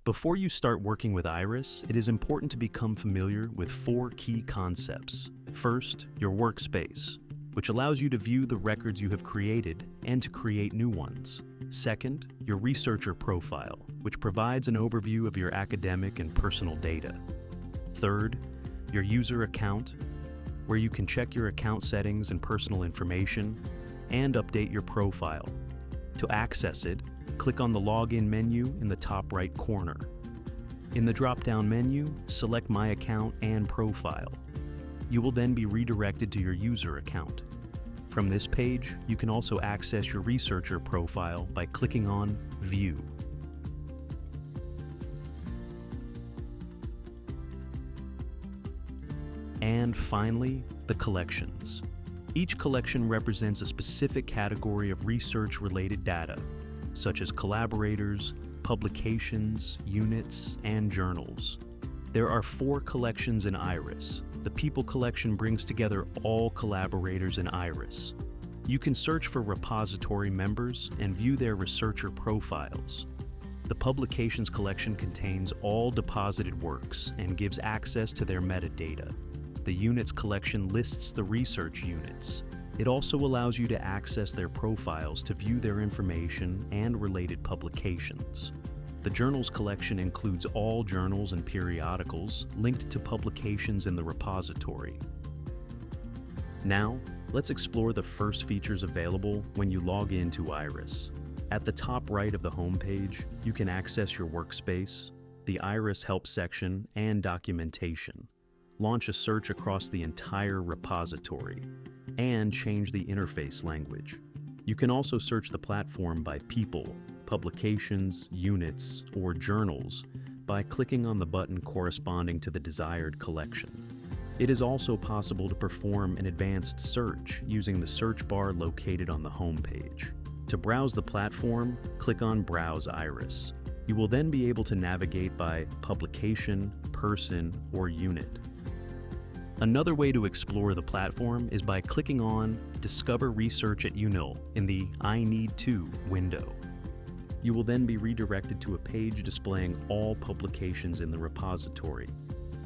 Before you start working with Iris, it is important to become familiar with 4 key concepts. First, your workspace, which allows you to view the records you have created and to create new ones. Second, your researcher profile, which provides an overview of your academic and personal data. Third, your user account, where you can check your account settings and personal information and update your profile. To access it, click on the Login menu in the top right corner. In the drop-down menu, select My Account and Profile. You will then be redirected to your user account. From this page, you can also access your researcher profile by clicking on View. And finally, the collections. Each collection represents a specific category of research-related data, such as collaborators, publications, units, and journals. There are 4 collections in Iris. The People collection brings together all collaborators in Iris. You can search for repository members and view their researcher profiles. The Publications collection contains all deposited works and gives access to their metadata. The Units collection lists the research units. It also allows you to access their profiles to view their information and related publications. The Journals collection includes all journals and periodicals linked to publications in the repository. Now, let's explore the first features available when you log into Iris. At the top right of the homepage, you can access your workspace, the Iris Help section, and documentation. Launch a search across the entire repository, and change the interface language. You can also search the platform by people, publications, units, or journals by clicking on the button corresponding to the desired collection. It is also possible to perform an advanced search using the search bar located on the home page. To browse the platform, click on Browse Iris. You will then be able to navigate by publication, person, or unit. Another way to explore the platform is by clicking on Discover Research at UNIL in the I Need To window. You will then be redirected to a page displaying all publications in the repository.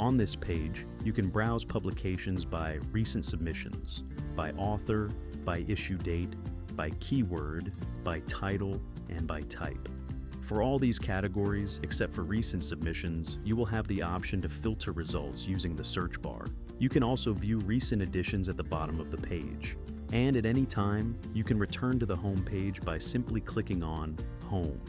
On this page, you can browse publications by recent submissions, by author, by issue date, by keyword, by title, and by type. For all these categories, except for recent submissions, you will have the option to filter results using the search bar. You can also view recent editions at the bottom of the page. And at any time, you can return to the home page by simply clicking on Home.